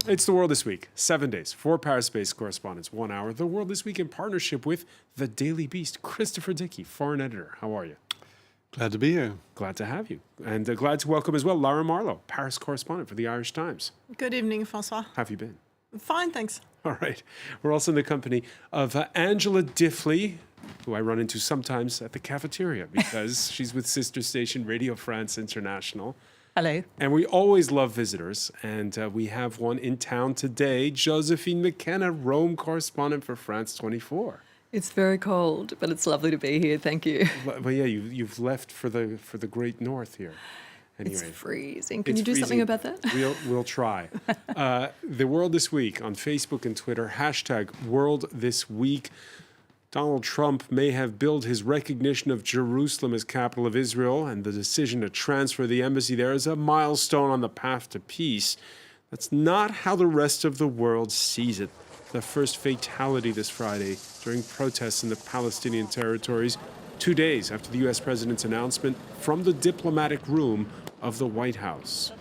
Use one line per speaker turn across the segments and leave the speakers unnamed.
It's The World This Week. 7 days, 4 Paris-based correspondents, 1 hour. The World This Week in partnership with The Daily Beast. Christopher Dickey, foreign editor. How are you?
Glad to be here.
Glad to have you. And glad to welcome as well Lara Marlowe, Paris correspondent for the Irish Times.
Good evening, Francois.
How have you been?
Fine, thanks.
All right. We're also in the company of Angela Diffley, who I run into sometimes at the cafeteria because she's with sister station Radio France International.
Hello.
And we always love visitors, and we have one in town today, Josephine McKenna, Rome correspondent for France 24.
It's very cold, but it's lovely to be here. Thank you.
But yeah, you've left for the great north here. Anyway,
it's freezing. Can you do something about that?
We'll try. The World This Week on Facebook and Twitter, hashtag World This Week. Donald Trump may have billed his recognition of Jerusalem as capital of Israel and the decision to transfer the embassy there as a milestone on the path to peace. That's not how the rest of the world sees it. The first fatality this Friday during protests in the Palestinian territories, 2 days after the U.S. president's announcement from the diplomatic room of the White House.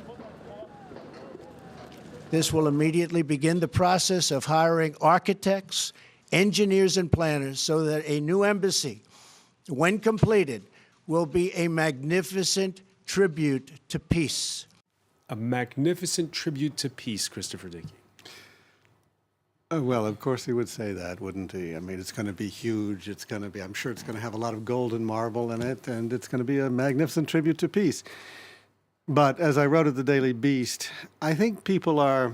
This will immediately begin the process of hiring architects, engineers and planners so that a new embassy, when completed, will be a magnificent tribute to peace.
A magnificent tribute to peace, Christopher Dickey.
Well, of course he would say that, wouldn't he? I mean, it's going to be huge. I'm sure it's going to have a lot of gold and marble in it, and it's going to be a magnificent tribute to peace. But as I wrote at the Daily Beast, I think people are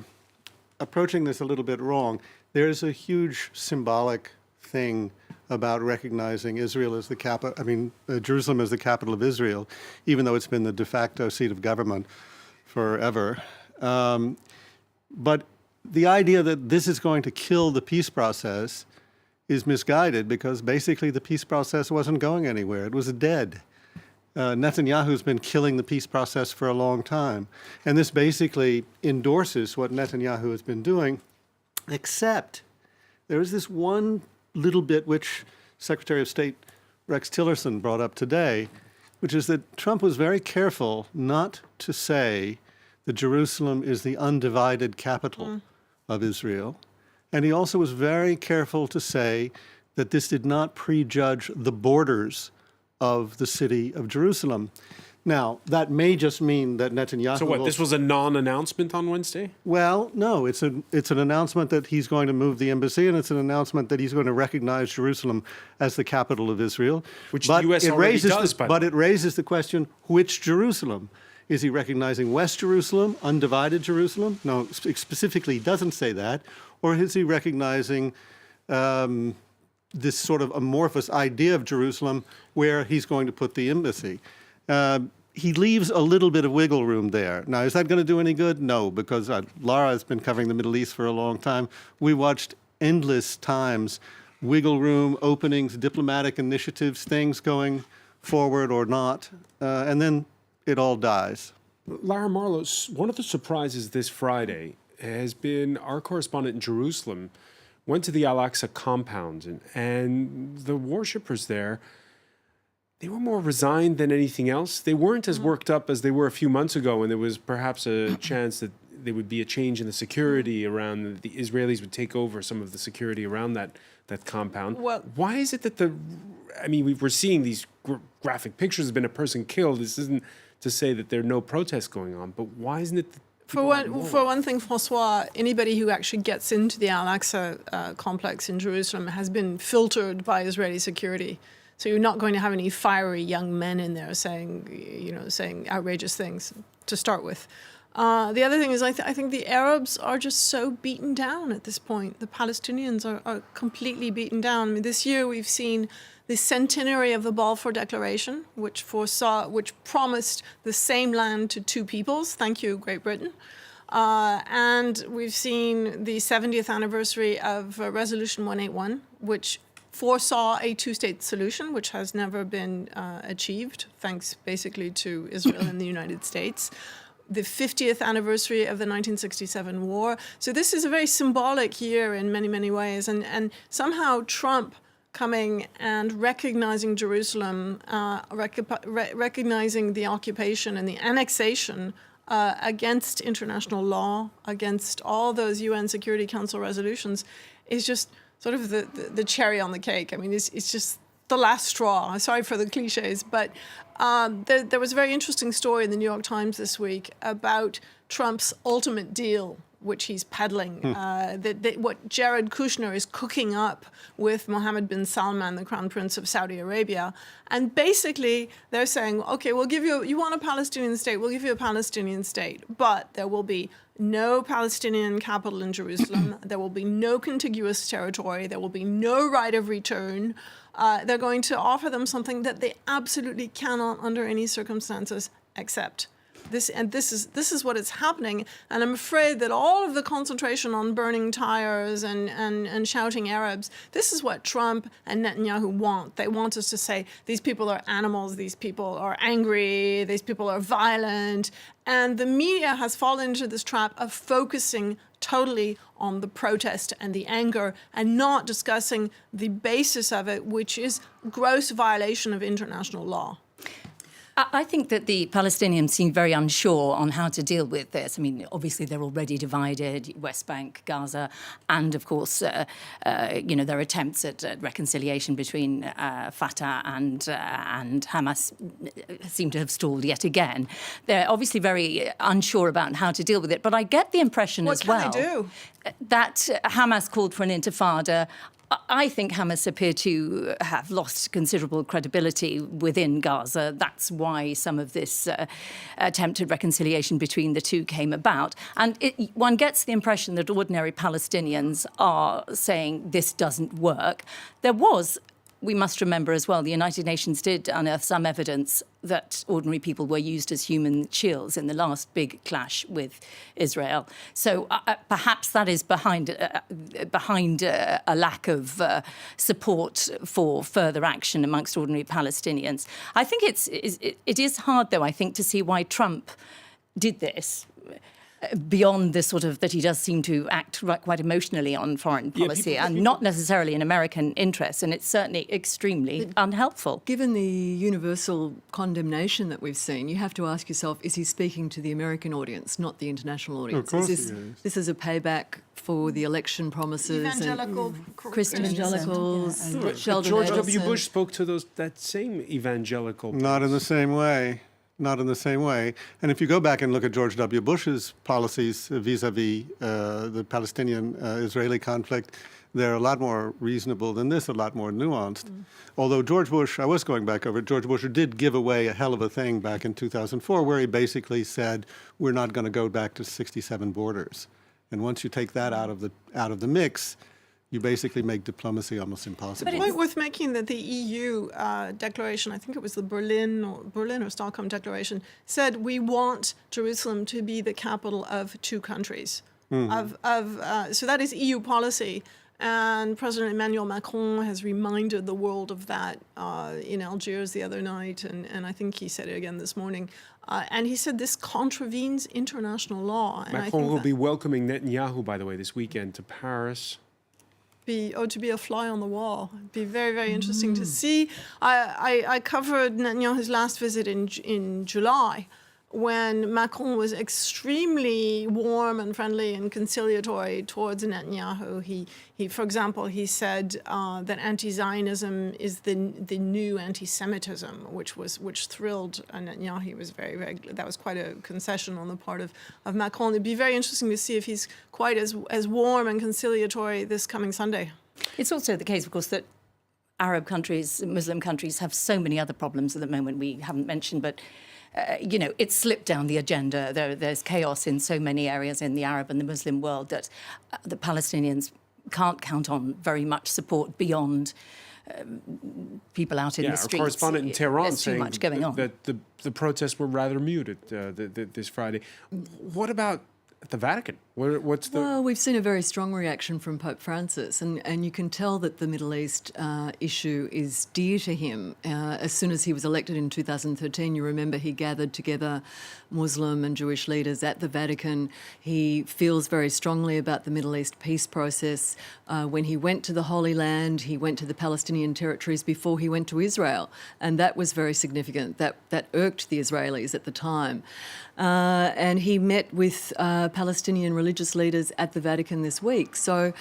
approaching this a little bit wrong. There is a huge symbolic thing about recognizing Israel as the capital, Jerusalem as the capital of Israel, even though it's been the de facto seat of government forever. But the idea that this is going to kill the peace process is misguided because basically the peace process wasn't going anywhere. It was dead. Netanyahu's been killing the peace process for a long time. And this basically endorses what Netanyahu has been doing. Except there is this one little bit which Secretary of State Rex Tillerson brought up today, which is that Trump was very careful not to say that Jerusalem is the undivided capital of Israel. And he also was very careful to say that this did not prejudge the borders of the city of Jerusalem. Now, that may just mean that Netanyahu...
So what, this was a non-announcement on Wednesday?
Well, no, it's an announcement that he's going to move the embassy, and it's an announcement that he's going to recognize Jerusalem as the capital of Israel.
Which the U.S. already does,
but it raises the question, which Jerusalem? Is he recognizing West Jerusalem, undivided Jerusalem? No, specifically he doesn't say that. Or is he recognizing this sort of amorphous idea of Jerusalem where he's going to put the embassy? He leaves a little bit of wiggle room there. Now, is that going to do any good? No, because Lara has been covering the Middle East for a long time. We watched endless times wiggle room, openings, diplomatic initiatives, things going forward or not, and then it all dies.
Lara Marlowe, one of the surprises this Friday has been our correspondent in Jerusalem went to the Al-Aqsa compound, and the worshippers there, they were more resigned than anything else. They weren't as worked up as they were a few months ago when there was perhaps a chance that there would be a change in the security around, the Israelis would take over some of the security around that compound.
Well,
why is it that we're seeing these graphic pictures, there's been a person killed. This isn't to say that there are no protests going on, but why isn't it...
For one thing, Francois, anybody who actually gets into the Al-Aqsa complex in Jerusalem has been filtered by Israeli security. So you're not going to have any fiery young men in there saying outrageous things to start with. The other thing is I think the Arabs are just so beaten down at this point. The Palestinians are completely beaten down. I mean, this year we've seen the centenary of the Balfour Declaration, which promised the same land to two peoples. Thank you, Great Britain. And we've seen the 70th anniversary of Resolution 181, which foresaw a two-state solution, which has never been achieved, thanks basically to Israel and the United States. The 50th anniversary of the 1967 war. So this is a very symbolic year in many, many ways. And somehow Trump coming and recognizing Jerusalem, recognizing the occupation and the annexation against international law, against all those UN Security Council resolutions, is just sort of the cherry on the cake. I mean, it's just the last straw. Sorry for the cliches, but there was a very interesting story in the New York Times this week about Trump's ultimate deal, which he's peddling, what Jared Kushner is cooking up with Mohammed bin Salman, the Crown Prince of Saudi Arabia. And basically, they're saying, okay, we'll give you want a Palestinian state, we'll give you a Palestinian state, but there will be no Palestinian capital in Jerusalem, there will be no contiguous territory, there will be no right of return. They're going to offer them something that they absolutely cannot, under any circumstances, accept. This is what is happening, and I'm afraid that all of the concentration on burning tires and shouting Arabs, this is what Trump and Netanyahu want. They want us to say these people are animals, these people are angry, these people are violent, and the media has fallen into this trap of focusing totally on the protest and the anger and not discussing the basis of it, which is gross violation of international law.
I think that the Palestinians seem very unsure on how to deal with this. I mean, obviously they're already divided, West Bank, Gaza, and of course, their attempts at reconciliation between Fatah and Hamas seem to have stalled yet again. They're obviously very unsure about how to deal with it. But I get the impression as well that Hamas called for an intifada. I think Hamas appear to have lost considerable credibility within Gaza. That's why some of this attempted reconciliation between the two came about. And one gets the impression that ordinary Palestinians are saying this doesn't work. There was, we must remember as well, the United Nations did unearth some evidence that ordinary people were used as human shields in the last big clash with Israel. So perhaps that is behind a lack of support for further action amongst ordinary Palestinians. I think it is hard, though, I think, to see why Trump did this. Beyond this sort of that he does seem to act quite emotionally on foreign policy and not necessarily in American interests, and it's certainly extremely unhelpful.
Given the universal condemnation that we've seen, you have to ask yourself, is he speaking to the American audience, not the international audience?
Of course
This is a payback for the election promises
Evangelical
Christian evangelicals.
But
Sheldon
George W.
Adelson.
Bush spoke to that same evangelical.
Not in the same way. Not in the same way. And if you go back and look at George W. Bush's policies vis-a-vis the Palestinian-Israeli conflict, they're a lot more reasonable than this, a lot more nuanced. Although George Bush, I was going back over it, George Bush did give away a hell of a thing back in 2004 where he basically said, we're not going to go back to 67 borders. And once you take that out of the mix, you basically make diplomacy almost impossible.
But it's point worth making that the EU declaration, I think it was the Berlin or Stockholm declaration, said we want Jerusalem to be the capital of two countries. So that is EU policy. And President Emmanuel Macron has reminded the world of that in Algiers the other night, and I think he said it again this morning. And he said this contravenes international law. And
Macron will be welcoming Netanyahu, by the way, this weekend to Paris.
To be a fly on the wall. It'd be very, very interesting to see. I covered Netanyahu's last visit in July, when Macron was extremely warm and friendly and conciliatory towards Netanyahu. He, for example, he said that anti-Zionism is the new anti-Semitism, which thrilled Netanyahu. He was that was quite a concession on the part of Macron. It'd be very interesting to see if he's quite as warm and conciliatory this coming Sunday.
It's also the case, of course, that Arab countries, Muslim countries have so many other problems at the moment we haven't mentioned, but it's slipped down the agenda. There's chaos in so many areas in the Arab and the Muslim world that the Palestinians can't count on very much support beyond people out in the streets.
Our correspondent in Tehran
There's
saying
too much going on.
that the protests were rather muted this Friday. What about at the Vatican? What's the...
Well, we've seen a very strong reaction from Pope Francis, and you can tell that the Middle East issue is dear to him. As soon as he was elected in 2013, you remember he gathered together Muslim and Jewish leaders at the Vatican. He feels very strongly about the Middle East peace process. When he went to the Holy Land, he went to the Palestinian territories before he went to Israel, and that was very significant. That irked the Israelis at the time. And he met with Palestinian religious leaders at the Vatican this week. So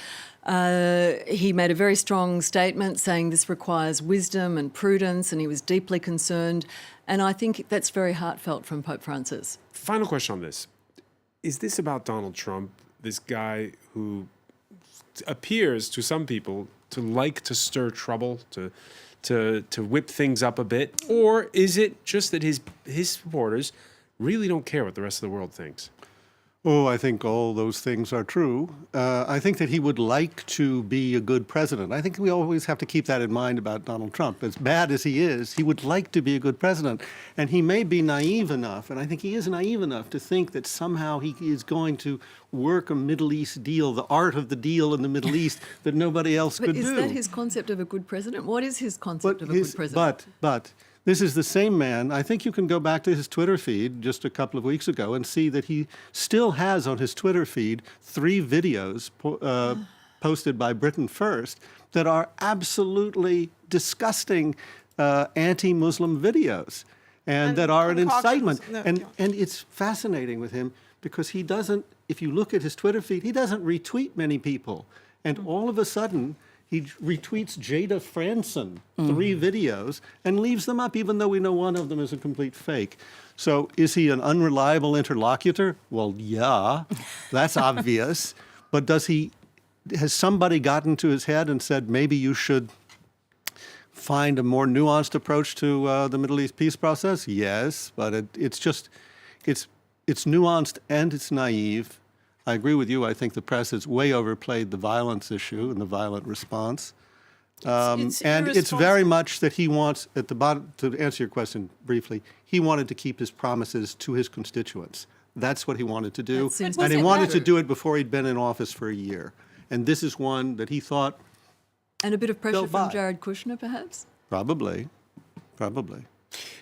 he made a very strong statement saying this requires wisdom and prudence, and he was deeply concerned. And I think that's very heartfelt from Pope Francis.
Final question on this. Is this about Donald Trump, this guy who appears to some people to like to stir trouble, to whip things up a bit? Or is it just that his supporters really don't care what the rest of the world thinks?
Oh, I think all those things are true. I think that he would like to be a good president. I think we always have to keep that in mind about Donald Trump. As bad as he would like to be a good president. And he may be naive enough, and I think he is naive enough to think that somehow he is going to work a Middle East deal, the art of the deal in the Middle East that nobody else could do.
But is that his concept of a good president? What is his concept of a good president?
But this is the same man. I think you can go back to his Twitter feed just a couple of weeks ago and see that he still has on his Twitter feed 3 videos posted by Britain First that are absolutely disgusting anti-Muslim videos and that are an incitement. And it's fascinating with him because he doesn't, if you look at his Twitter feed, he doesn't retweet many people. And all of a sudden, he retweets Jada Franson 3 videos and leaves them up, even though we know one of them is a complete fake. So is he an unreliable interlocutor? Well, yeah, that's obvious. But has somebody gotten to his head and said, maybe you should find a more nuanced approach to the Middle East peace process? Yes, but it's nuanced and it's naive. I agree with you. I think the press has way overplayed the violence issue and the violent response. And it's very much that he wants, at the bottom, to answer your question briefly, he wanted to keep his promises to his constituents. That's what he wanted to do. And he wanted to do it before he'd been in office for a year. And this is one that he thought...
And a bit of pressure from Jared Kushner, perhaps?
Probably.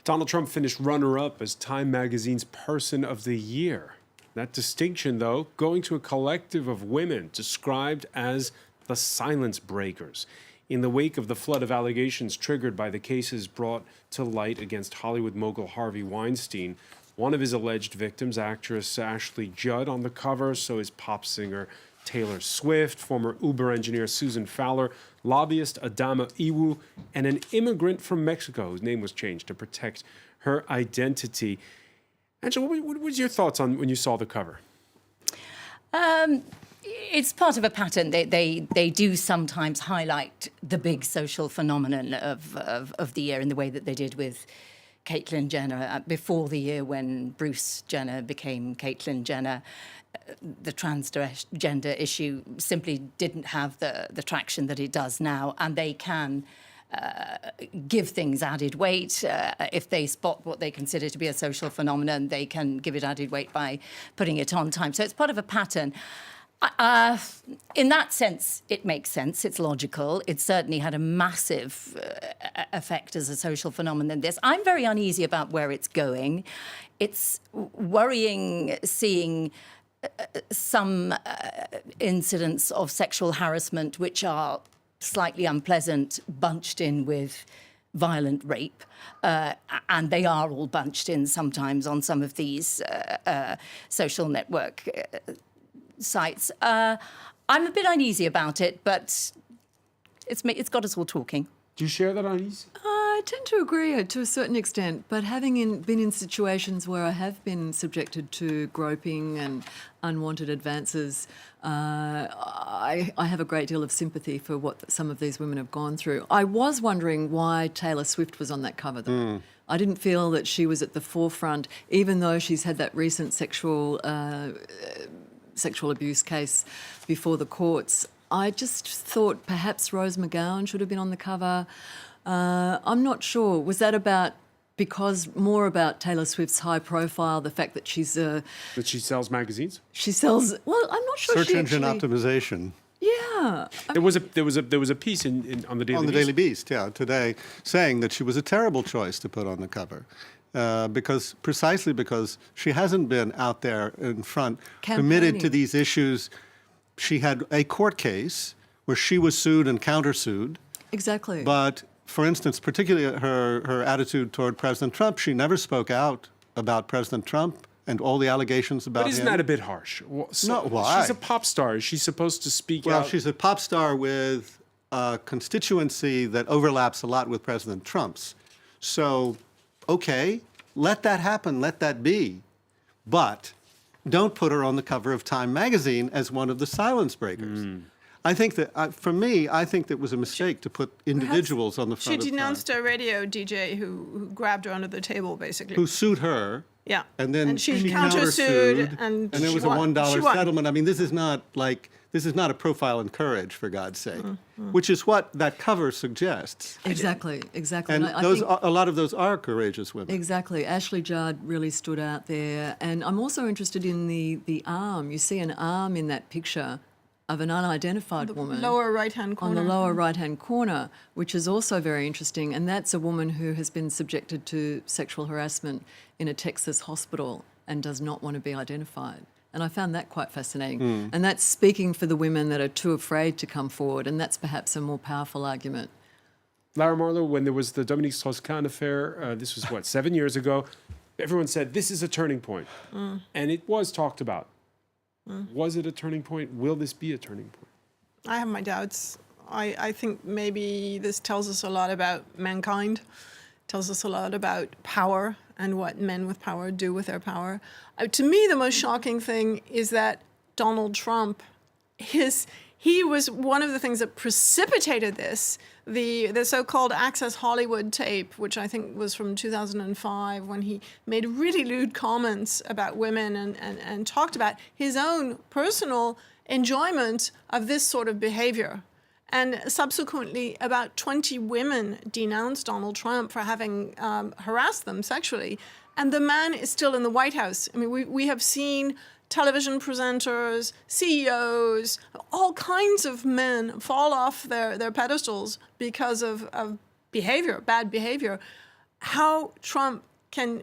Donald Trump finished runner-up as Time Magazine's Person of the Year. That distinction, though, going to a collective of women described as the silence breakers. In the wake of the flood of allegations triggered by the cases brought to light against Hollywood mogul Harvey Weinstein, one of his alleged victims, actress Ashley Judd, on the cover, so is pop singer Taylor Swift, former Uber engineer Susan Fowler, lobbyist Adama Iwu, and an immigrant from Mexico whose name was changed to protect her identity. Angela, what was your thoughts on when you saw the cover?
It's part of a pattern. They do sometimes highlight the big social phenomenon of the year in the way that they did with Caitlyn Jenner before the year when Bruce Jenner became Caitlyn Jenner. The transgender issue simply didn't have the traction that it does now, and they can give things added weight. If they spot what they consider to be a social phenomenon, they can give it added weight by putting it on time. So it's part of a pattern. In that sense, it makes sense. It's logical. It certainly had a massive effect as a social phenomenon. I'm very uneasy about where it's going. It's worrying seeing some incidents of sexual harassment which are slightly unpleasant, bunched in with violent rape. And they are all bunched in sometimes on some of these social network sites. I'm a bit uneasy about it, but it's got us all talking.
Do you share that unease?
I tend to agree to a certain extent, but having been in situations where I have been subjected to groping and unwanted advances, I have a great deal of sympathy for what some of these women have gone through. I was wondering why Taylor Swift was on that cover, though. I didn't feel that she was at the forefront, even though she's had that recent sexual abuse case before the courts. I just thought perhaps Rose McGowan should have been on the cover. I'm not sure. Was that about because more about Taylor Swift's high profile, the fact that
That she sells magazines?
she sells. Well, I'm not sure.
Search
she
engine
actually,
optimization.
Yeah.
There was a piece on the Daily
On the
Beast.
Daily Beast, yeah, today, saying that she was a terrible choice to put on the cover. Precisely because she hasn't been out there in front, committed to
Campaigning.
these issues. She had a court case where she was sued and countersued.
Exactly.
But, for instance, particularly her attitude toward President Trump, she never spoke out about President Trump and all the allegations about
But isn't
him.
that a bit harsh?
No, why?
She's a pop star. Is she supposed to speak
Well,
out?
she's a pop star with a constituency that overlaps a lot with President Trump's. So, okay, let that happen, let that be. But don't put her on the cover of Time magazine as one of the silence breakers. I think that, for me, I think that was a mistake to put individuals on the
She
front of Time.
denounced a radio DJ who grabbed her under the table, basically.
Who sued her.
Yeah.
And then
she
she
countersued, and
there
she
was a
won.
$1
She won.
settlement. I mean, this is not a profile in courage, for God's sake, which is what that cover suggests.
exactly.
And
I
those,
think-
a lot of those are courageous women.
Exactly. Ashley Judd really stood out there. And I'm also interested in the arm. You see an arm in that picture of an unidentified woman.
Lower right-hand
On
corner.
the lower right-hand corner, which is also very interesting. And that's a woman who has been subjected to sexual harassment in a Texas hospital and does not want to be identified. And I found that quite fascinating. And that's speaking for the women that are too afraid to come forward. And that's perhaps a more powerful argument.
Lara Marlowe, when there was the Dominique Strauss-Kahn affair, this was, 7 years ago, everyone said, this is a turning point. And it was talked about. Was it a turning point? Will this be a turning point?
I have my doubts. I think maybe this tells us a lot about mankind, tells us a lot about power and what men with power do with their power. To me, the most shocking thing is that Donald Trump, he was one of the things that precipitated this, the so-called Access Hollywood tape, which I think was from 2005, when he made really lewd comments about women and talked about his own personal enjoyment of this sort of behavior. And subsequently, about 20 women denounced Donald Trump for having harassed them sexually. And the man is still in the White House. I mean, we have seen television presenters, CEOs, all kinds of men fall off their pedestals because of behavior, bad behavior. How Trump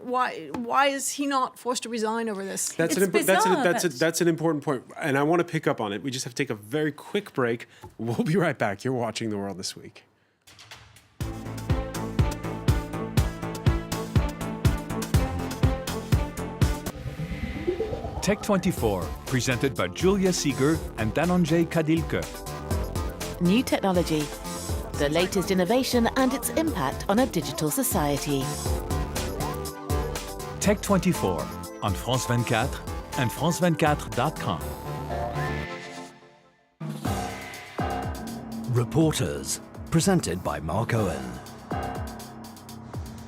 why is he not forced to resign over this?
That's an important point, and I want to pick up on it. We just have to take a very quick break. We'll be right back. You're watching The World This Week.
Tech24, presented by Julia Seeger and Dhananjay Kadilkar.
New technology, the latest innovation and its impact on a digital society.
Tech24 on France 24 and France24.com.
Reporters, presented by Mark Owen.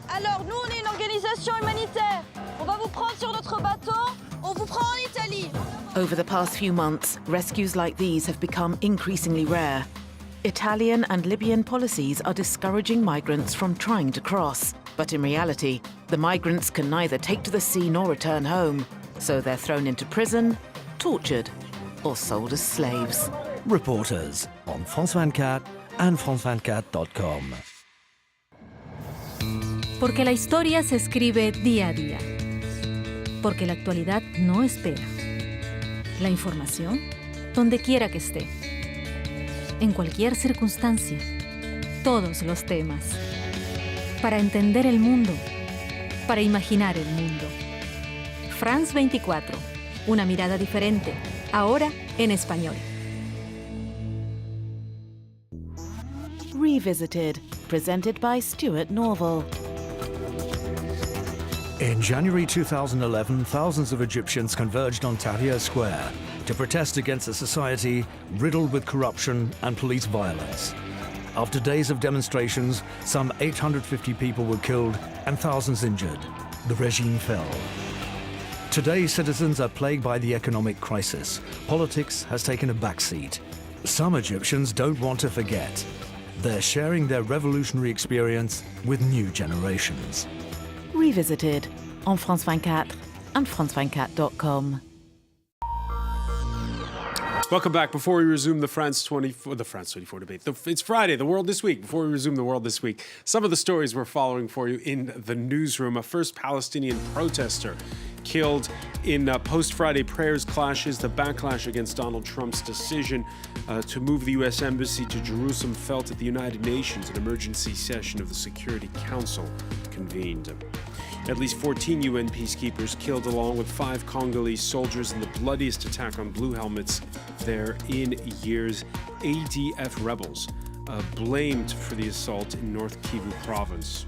Alors, nous, on est une organisation humanitaire. On va vous prendre sur notre bateau. On vous prend en Italie.
Over the past few months, rescues like these have become increasingly rare. Italian and Libyan policies are discouraging migrants from trying to cross. But in reality, the migrants can neither take to the sea nor return home. So they're thrown into prison, tortured, or sold as slaves.
Reporters on France 24 and France24.com.
Porque la historia se escribe día a día. Porque la actualidad no espera. La información, donde quiera que esté. En cualquier circunstancia. Todos los temas. Para entender el mundo. Para imaginar el mundo. France 24. Una mirada diferente. Ahora en español.
Revisited, presented by Stuart Norval.
In January 2011, thousands of Egyptians converged on Tahrir Square to protest against a society riddled with corruption and police violence. After days of demonstrations, some 850 people were killed and thousands injured. The regime fell. Today, citizens are plagued by the economic crisis. Politics has taken a backseat. Some Egyptians don't want to forget. They're sharing their revolutionary experience with new generations.
revisited on France 24 and France24.com.
Welcome back. Before we resume the France 24 debate, it's Friday, the world this week. Before we resume the world this week, some of the stories we're following for you in the newsroom. A first Palestinian protester killed in post-Friday prayers clashes. The backlash against Donald Trump's decision to move the U.S. Embassy to Jerusalem felt at the United Nations. An emergency session of the Security Council convened. At least 14 UN peacekeepers killed along with 5 Congolese soldiers in the bloodiest attack on blue helmets there in years. ADF rebels blamed for the assault in North Kivu province.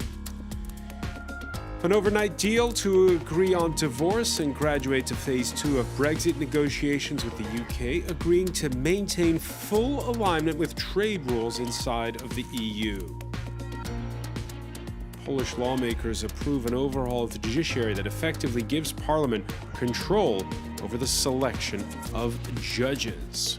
An overnight deal to agree on divorce and graduate to phase 2 of Brexit negotiations with the UK, agreeing to maintain full alignment with trade rules inside of the EU. Polish lawmakers approve an overhaul of the judiciary that effectively gives Parliament control over the selection of judges.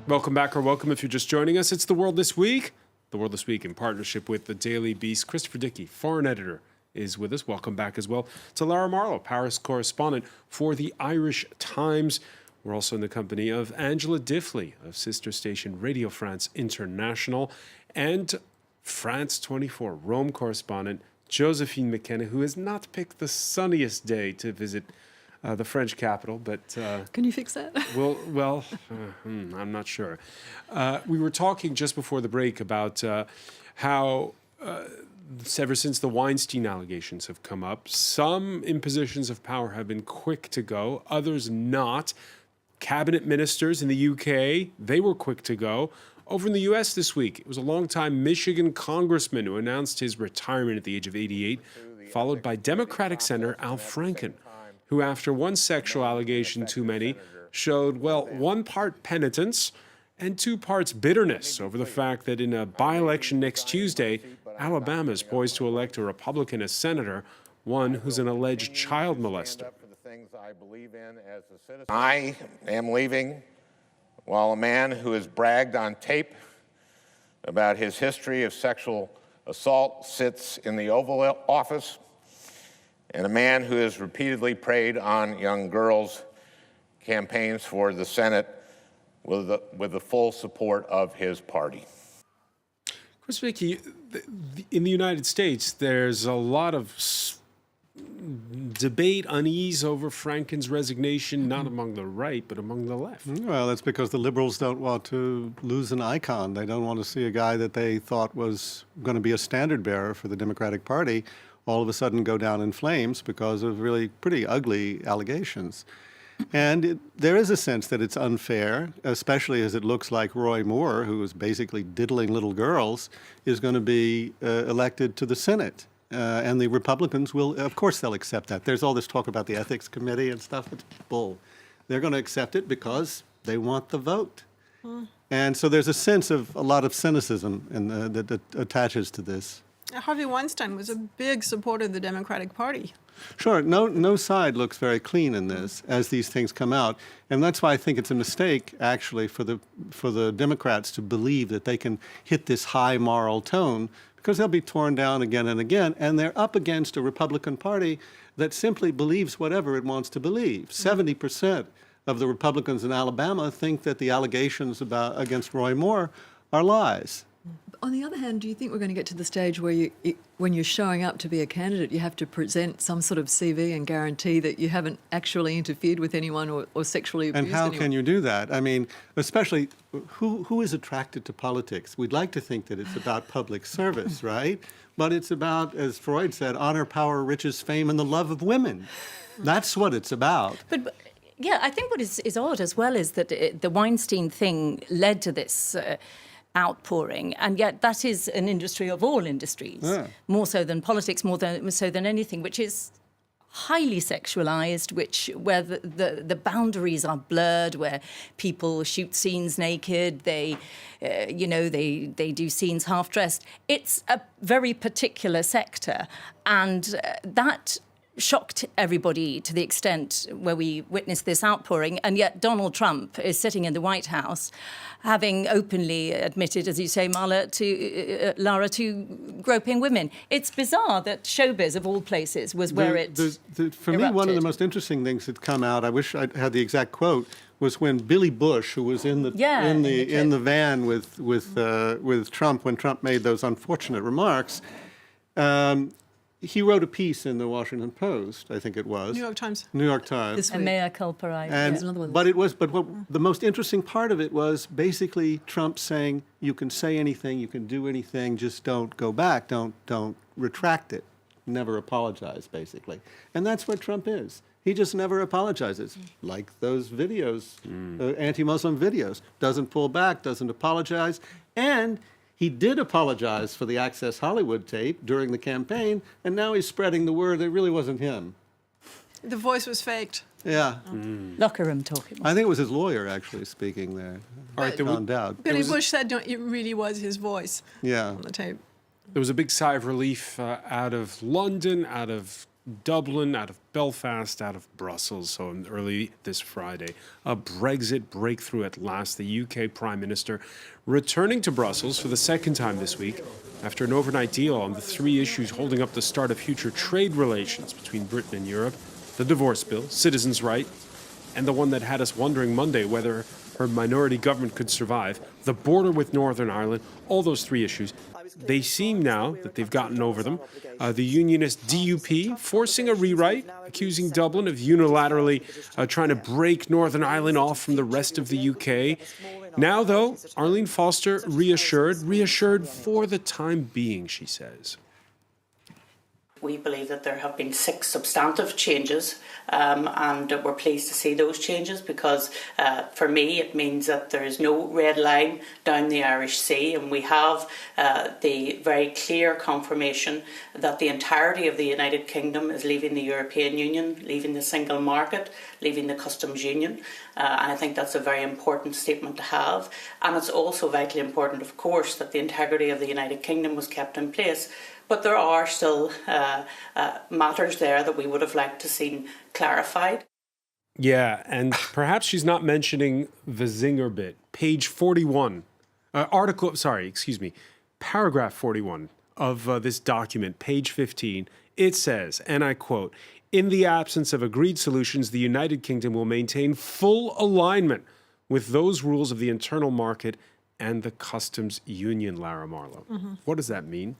Welcome back, or welcome if you're just joining us. It's The World This Week. The World This Week in partnership with the Daily Beast. Christopher Dickey, foreign editor, is with us. Welcome back as well to Lara Marlowe, Paris correspondent for the Irish Times. We're also in the company of Angela Diffley of sister station Radio France International, and France 24 Rome correspondent Josephine McKenna, who has not picked the sunniest day to visit the French capital, but
Can you fix that?
I'm not sure. We were talking just before the break about how ever since the Weinstein allegations have come up, some in positions of power have been quick to go, others not. Cabinet ministers in the UK, they were quick to go. Over in the US this week, it was a longtime Michigan congressman who announced his retirement at the age of 88, followed by Democratic Senator Al Franken, who after one sexual allegation too many, showed, well, 1 part penitence and 2 parts bitterness over the fact that in a by-election next Tuesday, Alabama is poised to elect a Republican as senator, one who's an alleged child molester.
I am leaving while a man who has bragged on tape about his history of sexual assault sits in the Oval Office, and a man who has repeatedly preyed on young girls campaigns for the Senate with the full support of his party.
Chris Vicky, in the United States, there's a lot of debate, unease over Franken's resignation, not among the right, but among the left.
Well, that's because the liberals don't want to lose an icon. They don't want to see a guy that they thought was going to be a standard bearer for the Democratic Party all of a sudden go down in flames because of really pretty ugly allegations. And there is a sense that it's unfair, especially as it looks like Roy Moore, who is basically diddling little girls, is going to be elected to the Senate. And the Republicans will, of course, they'll accept that. There's all this talk about the ethics committee and stuff. It's bull. They're going to accept it because they want the vote. And so there's a sense of a lot of cynicism that attaches to this.
Harvey Weinstein was a big supporter of the Democratic Party.
Sure. No side looks very clean in this as these things come out. And that's why I think it's a mistake, actually, for the Democrats to believe that they can hit this high moral tone, because they'll be torn down again and again. And they're up against a Republican Party that simply believes whatever it wants to believe. 70% of the Republicans in Alabama think that the allegations against Roy Moore are lies.
On the other hand, do you think we're going to get to the stage where when you're showing up to be a candidate, you have to present some sort of CV and guarantee that you haven't actually interfered with anyone or sexually abused anyone?
And how can you do that? I mean, especially, who is attracted to politics? We'd like to think that it's about public service, right? But it's about, as Freud said, honor, power, riches, fame, and the love of women. That's what it's about.
But yeah, I think what is odd as well is that the Weinstein thing led to this outpouring, and yet that is an industry of all industries, more so than politics, more so than anything, which is highly sexualized, where the boundaries are blurred, where people shoot scenes naked, they do scenes half dressed. It's a very particular sector, and that shocked everybody to the extent where we witnessed this outpouring, and yet Donald Trump is sitting in the White House, having openly admitted, as you say, Lara, to groping women. It's bizarre that showbiz, of all places, was where
for me, one of the most interesting things that come out, I wish I had the exact quote, was when Billy Bush, who was in the van with Trump when Trump made those unfortunate remarks. He wrote a piece in the Washington Post, I think it was.
New York Times.
New York Times.
This
a
week.
mea culpa, right?
But what the most interesting part of it was basically Trump saying, you can say anything, you can do anything, just don't go back, don't retract it, never apologize, basically. And that's what Trump is. He just never apologizes, like those videos, anti-Muslim videos. Doesn't pull back, doesn't apologize, and he did apologize for the Access Hollywood tape during the campaign, and now he's spreading the word that it really wasn't him.
The voice was faked.
Yeah.
Locker room talking.
I think it was his lawyer actually speaking there.
All right,
Found out.
Billy Bush said no, it really was his voice
Yeah.
on the tape.
There was a big sigh of relief out of London, out of Dublin, out of Belfast, out of Brussels. So early this Friday, a Brexit breakthrough at last. The UK Prime Minister returning to Brussels for the second time this week after an overnight deal on the three issues holding up the start of future trade relations between Britain and Europe: the divorce bill, citizens' rights, and the one that had us wondering Monday whether her minority government could survive, the border with Northern Ireland. All those three issues, they seem now that they've gotten over them. The unionist DUP forcing a rewrite, accusing Dublin of unilaterally trying to break Northern Ireland off from the rest of the UK. Now, though, Arlene Foster reassured for the time being, she says.
We believe that there have been 6 substantive changes, and we're pleased to see those changes because, for me, it means that there is no red line down the Irish Sea, and we have the very clear confirmation that the entirety of the United Kingdom is leaving the European Union, leaving the single market, leaving the customs union, and I think that's a very important statement to have. And it's also vitally important, of course, that the integrity of the United Kingdom was kept in place. But there are still matters there that we would have liked to see clarified.
Yeah, and perhaps she's not mentioning the zinger bit. Page 41, paragraph 41 of this document, page 15, it says, and I quote, "In the absence of agreed solutions, the United Kingdom will maintain full alignment with those rules of the internal market and the customs union," Lara Marlowe. What does that mean?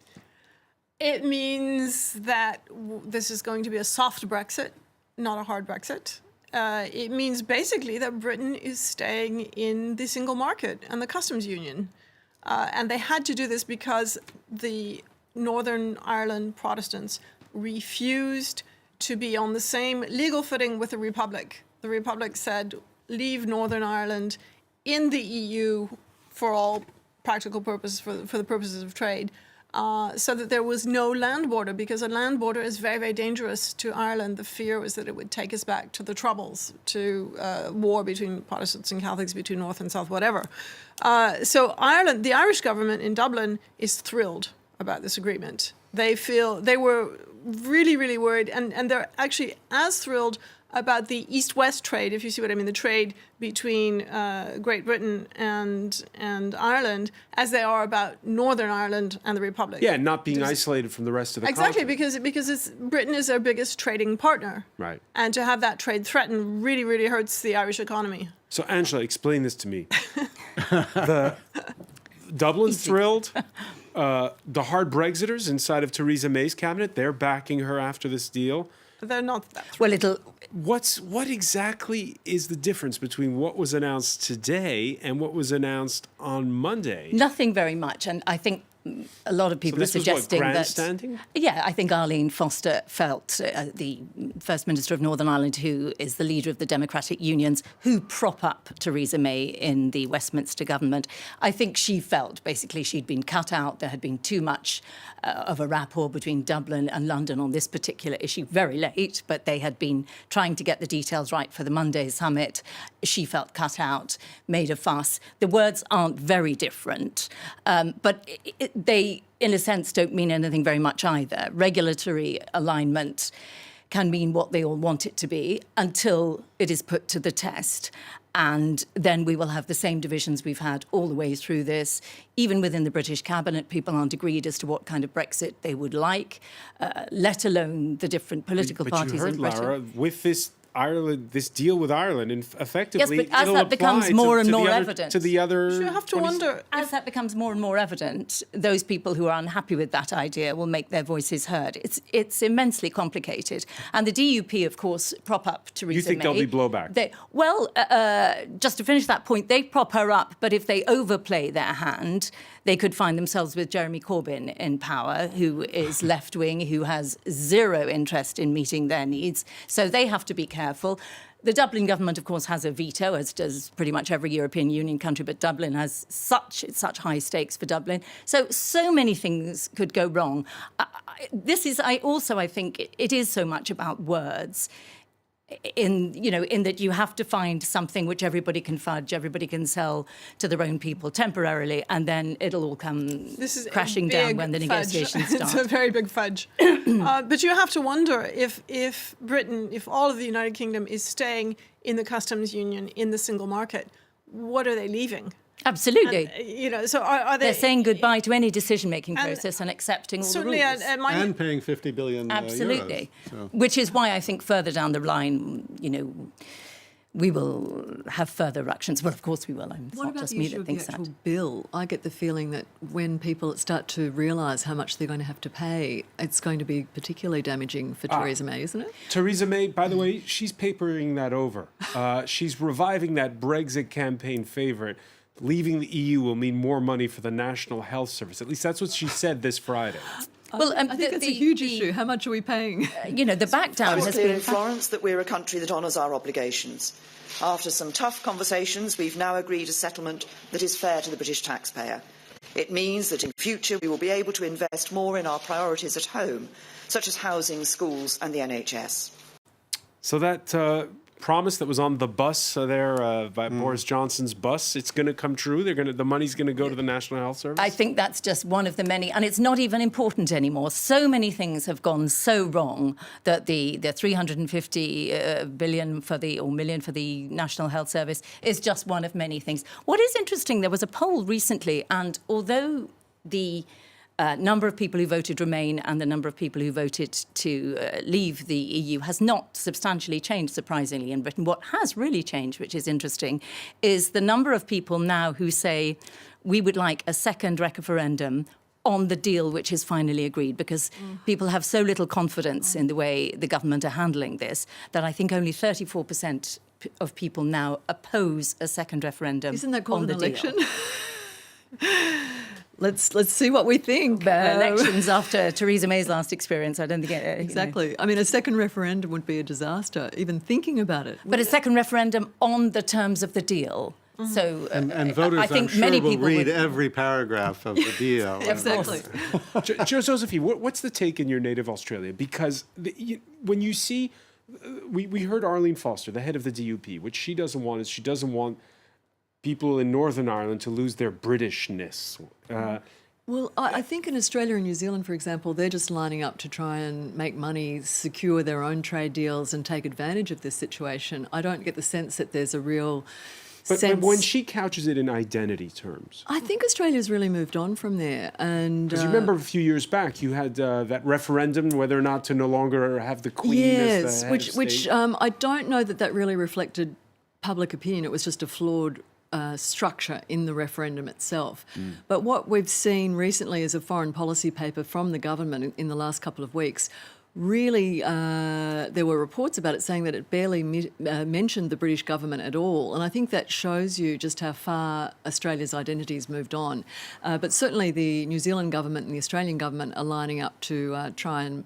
It means that this is going to be a soft Brexit, not a hard Brexit. It means basically that Britain is staying in the single market and the customs union. And they had to do this because the Northern Ireland Protestants refused to be on the same legal footing with the Republic. The Republic said, leave Northern Ireland in the EU for all practical purposes, for the purposes of trade. So that there was no land border, because a land border is very, very dangerous to Ireland. The fear was that it would take us back to the Troubles, to war between Protestants and Catholics, between North and South, whatever. So Ireland, the Irish government in Dublin is thrilled about this agreement. They were really, really worried, and they're actually as thrilled about the East-West trade, if you see what I mean, the trade between Great Britain and Ireland, as they are about Northern Ireland and the Republic.
Yeah, not being isolated from the rest of the
exactly,
continent.
because Britain is their biggest trading partner.
Right.
And to have that trade threatened really, really hurts the Irish economy.
So, Angela, explain this to me. Dublin's thrilled. The hard Brexiters inside of Theresa May's cabinet, they're backing her after this deal.
They're not that thrilled.
Well, what exactly is the difference between what was announced today and what was announced on Monday?
Nothing very much, and I think a lot of people are suggesting
that. Grandstanding?
Yeah, I think Arlene Foster felt, the First Minister of Northern Ireland, who is the leader of the Democratic Unions, who prop up Theresa May in the Westminster government. I think she felt basically she'd been cut out. There had been too much of a rapport between Dublin and London on this particular issue, very late, but they had been trying to get the details right for the Monday summit. She felt cut out, made a fuss. The words aren't very different, but they, in a sense, don't mean anything very much either. Regulatory alignment can mean what they all want it to be until it is put to the test. And then we will have the same divisions we've had all the way through this. Even within the British cabinet, people aren't agreed as to what kind of Brexit they would like, let alone the different political parties
you heard,
in Britain.
Laura, with this Ireland, this deal with Ireland, and effectively,
yes, but as
it'll
that becomes
apply
more
to
and
the
more
other,
evident,
to the other.
You have to wonder.
As that becomes more and more evident, those people who are unhappy with that idea will make their voices heard. It's immensely complicated, and the DUP, of course, prop up Theresa May.
You think there'll be blowback?
Just to finish that point, they prop her up, but if they overplay their hand, they could find themselves with Jeremy Corbyn in power, who is left-wing, who has zero interest in meeting their needs. So they have to be careful. The Dublin government, of course, has a veto, as does pretty much every European Union country, but Dublin has such high stakes for Dublin. So many things could go wrong. I think it is so much about words. In that you have to find something which everybody can fudge, everybody can sell to their own people temporarily, and then it'll all come crashing down when the negotiations start.
It's a very big fudge. But you have to wonder if Britain, if all of the United Kingdom is staying in the customs union, in the single market, what are they leaving?
Absolutely.
And, so are they...
They're saying goodbye to any decision-making process and accepting all the rules.
And paying 50 billion
Absolutely.
euros. So.
Which is why I think further down the line, we will have further ructions. Well, of course we will. It's
what
not
about
just
the
me
issue
that
of the
thinks
actual
that.
bill? I get the feeling that when people start to realise how much they're going to have to pay, it's going to be particularly damaging for Theresa May, isn't it?
Theresa May, by the way, she's papering that over. She's reviving that Brexit campaign favourite. Leaving the EU will mean more money for the National Health Service. At least that's what she said this Friday.
Well, I think it's a huge issue. How much are we paying?
The back down has
clear
been...
in Florence that we're a country that honours our obligations. After some tough conversations, we've now agreed a settlement that is fair to the British taxpayer. It means that in future we will be able to invest more in our priorities at home, such as housing, schools and the NHS.
So that promise that was on the bus by Boris Johnson's bus, it's going to come true. The money's going to go to the National Health Service.
I think that's just one of the many, and it's not even important anymore. So many things have gone so wrong that the 350 billion million for the National Health Service is just one of many things. What is interesting, there was a poll recently, and although the number of people who voted Remain and the number of people who voted to leave the EU has not substantially changed, surprisingly, in Britain. What has really changed, which is interesting, is the number of people now who say we would like a second referendum on the deal which is finally agreed, because people have so little confidence in the way the government are handling this that I think only 34% of people now oppose a second referendum.
Isn't that called
on
an
the
election?
Deal.
Let's see what we think.
Elections after Theresa May's last experience, I don't think
exactly. I mean, a second referendum would be a disaster, even thinking about it.
But a second referendum on the terms of the deal. So,
and voters,
I think
I'm sure,
many
will
people
read
would...
every paragraph of the deal.
Exactly.
Josephine, what's the take in your native Australia? Because when you see, we heard Arlene Foster, the head of the DUP, which she doesn't want is she doesn't want people in Northern Ireland to lose their Britishness.
Well, I think in Australia and New Zealand, for example, they're just lining up to try and make money, secure their own trade deals and take advantage of this situation. I don't get the sense that there's a real sense...
But when she couches it in identity terms...
I think Australia's really moved on from there.
Because you remember a few years back, you had that referendum whether or not to no longer have the Queen as the head of state.
Which I don't know that really reflected public opinion. It was just a flawed structure in the referendum itself. But what we've seen recently is a foreign policy paper from the government in the last couple of weeks. Really, there were reports about it saying that it barely mentioned the British government at all. And I think that shows you just how far Australia's identity's moved on. But certainly the New Zealand government and the Australian government are lining up to try and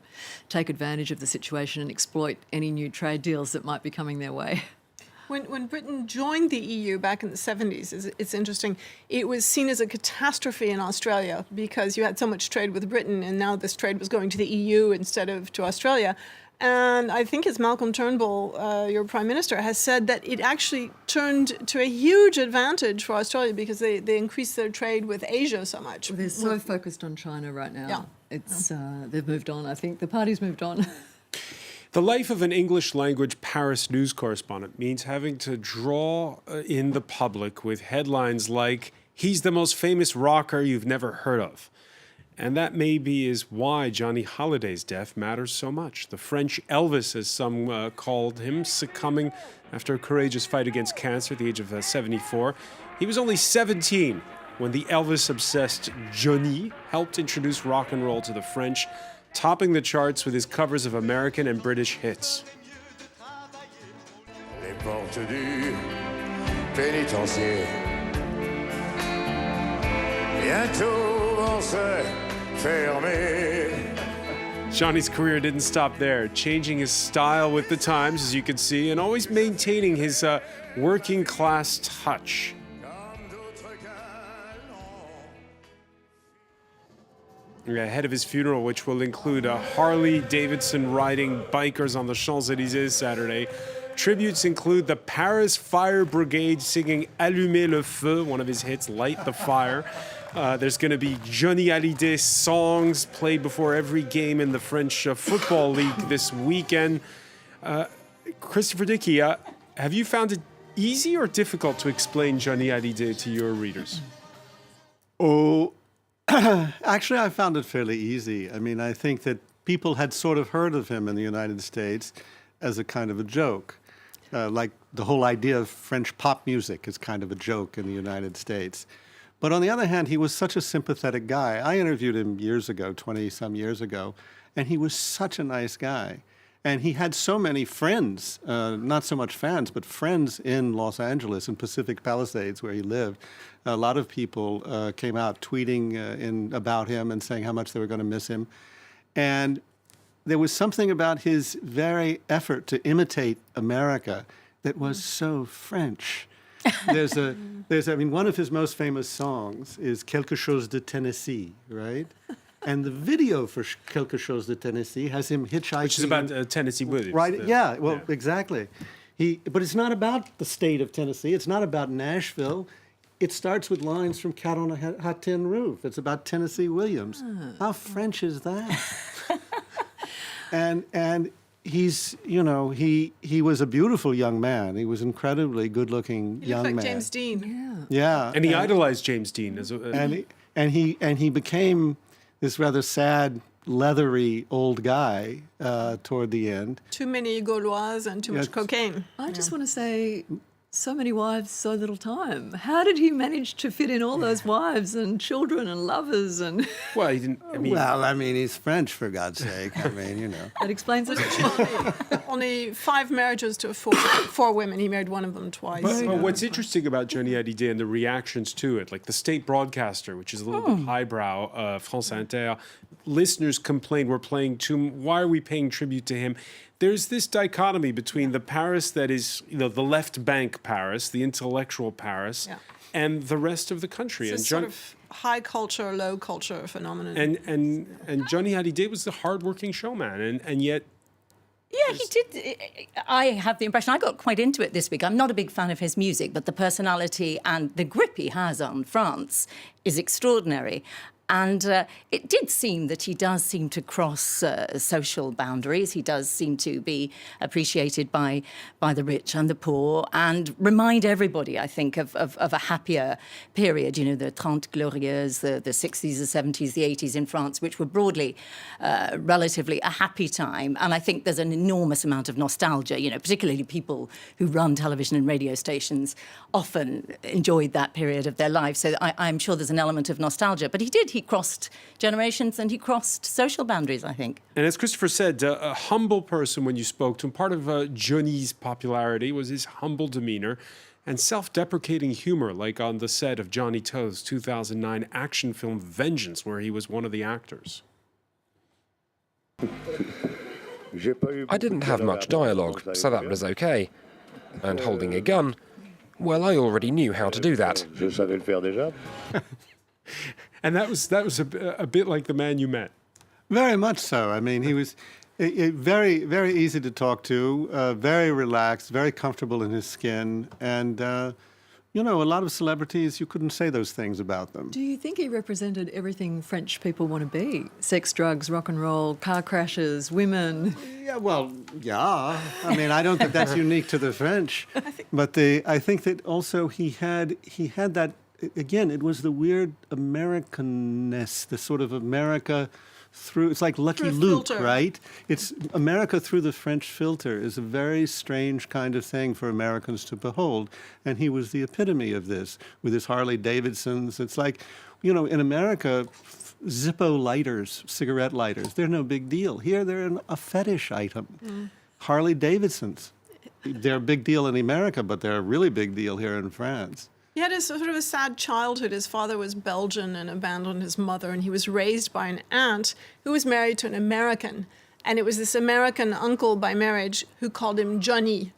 take advantage of the situation and exploit any new trade deals that might be coming their way.
When Britain joined the EU back in the 70s, it's interesting, it was seen as a catastrophe in Australia because you had so much trade with Britain and now this trade was going to the EU instead of to Australia. And I think it's Malcolm Turnbull, your Prime Minister, has said that it actually turned to a huge advantage for Australia because they increased their trade with Asia so much.
They're so focused on China right now. Yeah. They've moved on. I think the party's moved on.
The life of an English-language Paris news correspondent means having to draw in the public with headlines like, "He's the most famous rocker you've never heard of." And that maybe is why Johnny Halliday's death matters so much. The French Elvis, as some called him, succumbing after a courageous fight against cancer at the age of 74. He was only 17 when the Elvis-obsessed Johnny helped introduce rock and roll to the French, topping the charts with his covers of American and British hits.
Les portes du pénitencier bientôt vont se fermer.
Johnny's career didn't stop there, changing his style with the times, as you can see, and always maintaining his working-class touch. Ahead of his funeral, which will include a Harley-Davidson riding bikers on the Champs-Élysées Saturday, tributes include the Paris Fire Brigade singing "Allumez le feu," one of his hits, "Light the Fire." There's going to be Johnny Hallyday songs played before every game in the French Football League this weekend. Christopher Dickey, have you found it easy or difficult to explain Johnny Hallyday to your readers?
Oh, actually, I found it fairly easy. I mean, I think that people had sort of heard of him in the United States as a kind of a joke. Like the whole idea of French pop music is kind of a joke in the United States. But on the other hand, he was such a sympathetic guy. I interviewed him years ago, 20-some years ago, and he was such a nice guy. And he had so many friends, not so much fans, but friends in Los Angeles, in Pacific Palisades, where he lived. A lot of people came out tweeting about him and saying how much they were going to miss him. And there was something about his very effort to imitate America that was so French. I mean, one of his most famous songs is Quelque chose de Tennessee, right? And the video for Quelque chose de Tennessee has him hitchhiking.
Which is about Tennessee Williams.
Right, exactly. But it's not about the state of Tennessee. It's not about Nashville. It starts with lines from Cat on a Hot Tin Roof. It's about Tennessee Williams. How French is that? and he's, you know, he was a beautiful young man. He was incredibly good-looking young man.
Like James Dean.
Yeah.
And he idolized James Dean as
and he became this rather sad, leathery old guy toward the end.
Too many Gauloises and too much cocaine.
I just want to say, so many wives, so little time. How did he manage to fit in all those wives and children and lovers and?
Well, he didn't.
Well, I mean, he's French, for God's sake. I mean, you know.
That explains it.
Only 5 marriages to 4 women. He married one of them twice.
But what's interesting about Johnny Hallyday and the reactions to it, like the state broadcaster, which is a little bit highbrow, France Inter, listeners complained, we're playing why are we paying tribute to him? There's this dichotomy between the Paris that is, you know, the left bank Paris, the intellectual Paris, and the rest of the country.
It's a sort of high culture, low culture phenomenon.
And Johnny Hallyday was the hardworking showman, and yet.
Yeah, he did. I have the impression, I got quite into it this week. I'm not a big fan of his music, but the personality and the grip he has on France is extraordinary. And it did seem that he does seem to cross social boundaries. He does seem to be appreciated by the rich and the poor and remind everybody, I think, of a happier period, you know, the Trente Glorieuses, the 60s, the 70s, the 80s in France, which were broadly relatively a happy time. And I think there's an enormous amount of nostalgia, you know, particularly people who run television and radio stations often enjoyed that period of their life. So I'm sure there's an element of nostalgia. But he crossed generations and he crossed social boundaries, I think.
And as Christopher said, a humble person when you spoke to him. Part of Johnny's popularity was his humble demeanor and self-deprecating humor, like on the set of Johnny To's 2009 action film Vengeance, where he was one of the actors.
I didn't have much dialogue, so that was okay. And holding a gun, well, I already knew how to do that.
And that was a bit like the man you met.
Very much so. I mean, he was very, very easy to talk to, very relaxed, very comfortable in his skin, and You know, a lot of celebrities, you couldn't say those things about them.
Do you think he represented everything French people want to be? Sex, drugs, rock and roll, car crashes, women?
Yeah, well, yeah. I mean, I don't think that's unique to the French. But I think that also he had that, again, it was the weird Americanness, the sort of America through, it's like Lucky Luke, right? It's America through the French filter is a very strange kind of thing for Americans to behold. And he was the epitome of this with his Harley Davidsons. It's like, you know, in America, Zippo lighters, cigarette lighters, they're no big deal. Here, they're a fetish item. Harley Davidsons, they're a big deal in America, but they're a really big deal here in France.
He had a sort of a sad childhood. His father was Belgian and abandoned his mother, and he was raised by an aunt who was married to an American. And it was this American uncle by marriage who called him Johnny.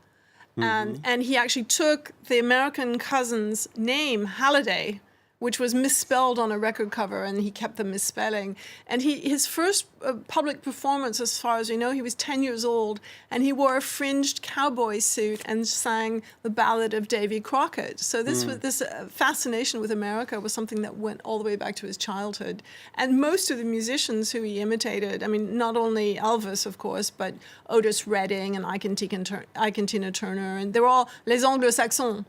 And he actually took the American cousin's name, Hallyday, which was misspelled on a record cover, and he kept the misspelling. And his first public performance, as far as we know, he was 10 years old, and he wore a fringed cowboy suit and sang the ballad of Davy Crockett. So this was this fascination with America was something that went all the way back to his childhood. And most of the musicians who he imitated, I mean, not only Elvis, of course, but Otis Redding and Ike Tina Turner, and they're all les Anglo-Saxons.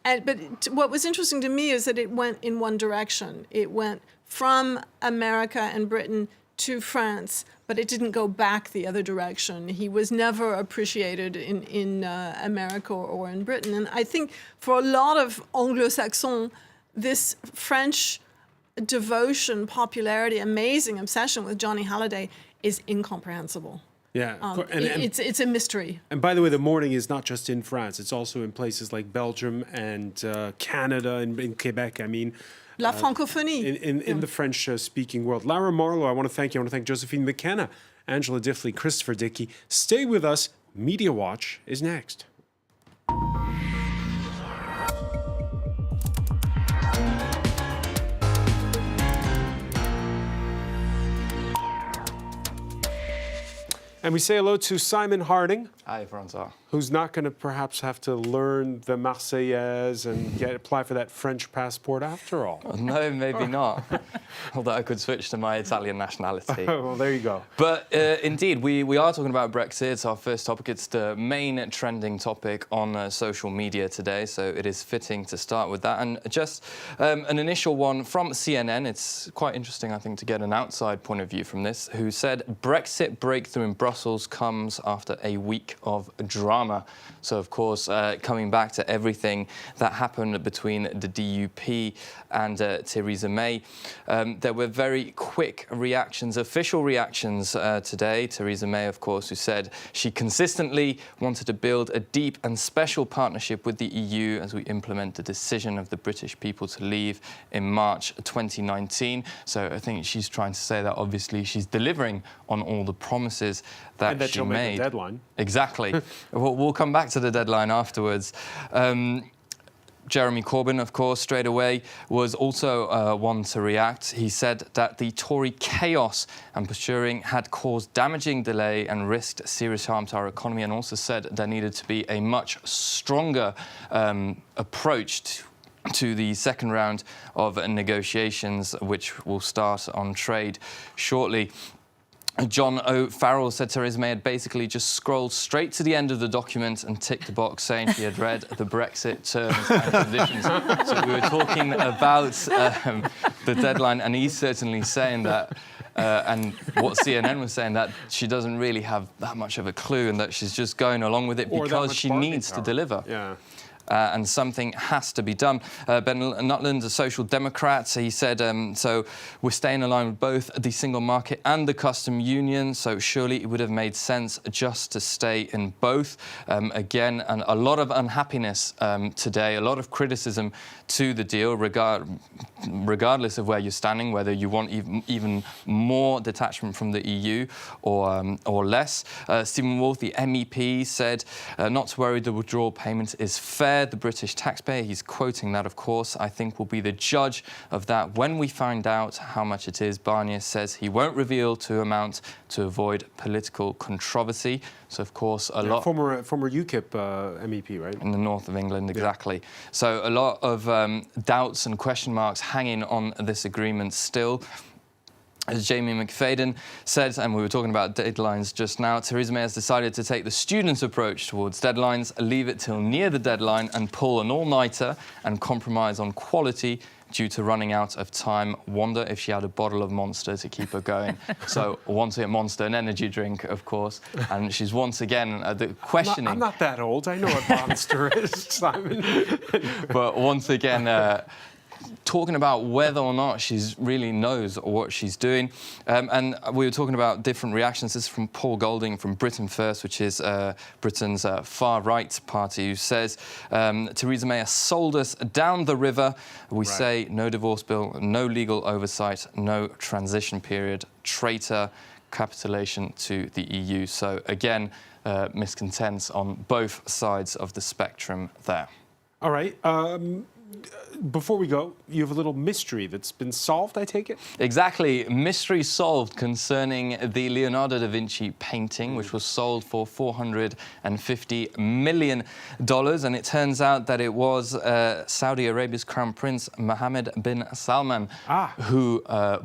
But what was interesting to me is that it went in one direction. It went from America and Britain to France, but it didn't go back the other direction. He was never appreciated in America or in Britain. And I think for a lot of Anglo-Saxons, this French devotion, popularity, amazing obsession with Johnny Hallyday is incomprehensible.
Yeah,
it's a mystery.
And by the way, the mourning is not just in France; it's also in places like Belgium and Canada and in Quebec. I mean,
La francophonie
in the French-speaking world. Lara Marlowe, I want to thank you. I want to thank Josephine McKenna, Angela Diffley, Christopher Dickey. Stay with us. Media Watch is next. And we say hello to Simon Harding.
Hi, Francois.
Who's not going to perhaps have to learn the Marseillaise and apply for that French passport after all.
No, maybe not. Although I could switch to my Italian nationality.
Well, there you go.
But indeed, we are talking about Brexit. It's our first topic. It's the main trending topic on social media today, so it is fitting to start with that. And just an initial one from CNN. It's quite interesting, I think, to get an outside point of view from this, who said, Brexit breakthrough in Brussels comes after a week of drama. So, of course, coming back to everything that happened between the DUP and Theresa May, there were very quick reactions, official reactions today. Theresa May, of course, who said she consistently wanted to build a deep and special partnership with the EU as we implement the decision of the British people to leave in March 2019. So I think she's trying to say that obviously she's delivering on all the promises that,
and that
she
she'll
made.
make a deadline.
Exactly. We'll come back to the deadline afterwards. Jeremy Corbyn, of course, straight away was also one to react. He said that the Tory chaos and posturing had caused damaging delay and risked serious harm to our economy, and also said there needed to be a much stronger approach to the second round of negotiations, which will start on trade shortly. John O'Farrell said Theresa May had basically just scrolled straight to the end of the document and ticked the box saying she had read the Brexit terms and conditions. So we were talking about the deadline, and he's certainly saying that, and what CNN was saying, that she doesn't really have that much of a clue and that she's just going along with it because she needs to deliver.
Yeah.
And something has to be done. Ben Nutland, a social democrat, he said, so we're staying aligned with both the single market and the custom union, so surely it would have made sense just to stay in both. Again, and a lot of unhappiness today, a lot of criticism to the deal, regardless of where you're standing, whether you want even more detachment from the EU or less. Stephen Wolf, the MEP, said, not to worry, the withdrawal payment is fair. fair, the British taxpayer, he's quoting that, of course, I think will be the judge of that when we find out how much it is. Barnier says he won't reveal to amount to avoid political controversy. So, of course, a lot...
Former UKIP MEP, right?
In the north of England, exactly. Yeah. So a lot of doubts and question marks hanging on this agreement still. As Jamie McFadden said, and we were talking about deadlines just now, Theresa May has decided to take the student's approach towards deadlines, leave it till near the deadline and pull an all-nighter and compromise on quality due to running out of time. Wonder if she had a bottle of Monster to keep her going. So once again, Monster, an energy drink, of course. And she's once again questioning...
I'm not that old. I know what Monster is, Simon.
But once again... talking about whether or not she really knows what she's doing. And we were talking about different reactions. This is from Paul Golding from Britain First, which is Britain's far-right party, who says, Theresa May has sold us down the river. We say no divorce bill, no legal oversight, no transition period, traitor, capitulation to the EU. So, again, miscontents on both sides of the spectrum there.
All right. Before we go, you have a little mystery that's been solved, I take it?
Exactly. Mystery solved concerning the Leonardo da Vinci painting, which was sold for $450 million. And it turns out that it was Saudi Arabia's Crown Prince Mohammed bin Salman who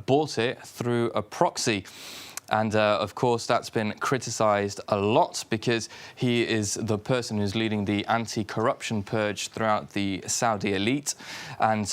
bought it through a proxy. And, of course, that's been criticised a lot because he is the person who's leading the anti-corruption purge throughout the Saudi elite. And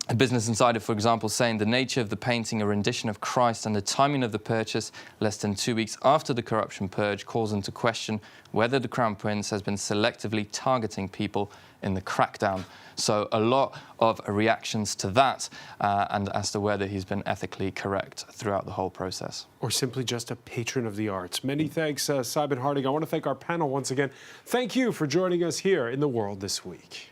a Business Insider, for example, saying the nature of the painting, a rendition of Christ, and the timing of the purchase, less than 2 weeks after the corruption purge, calls into question whether the Crown Prince has been selectively targeting people in the crackdown. So a lot of reactions to that and as to whether he's been ethically correct throughout the whole process.
Or simply just a patron of the arts. Many thanks, Simon Harding. I want to thank our panel once again. Thank you for joining us here in The World This Week.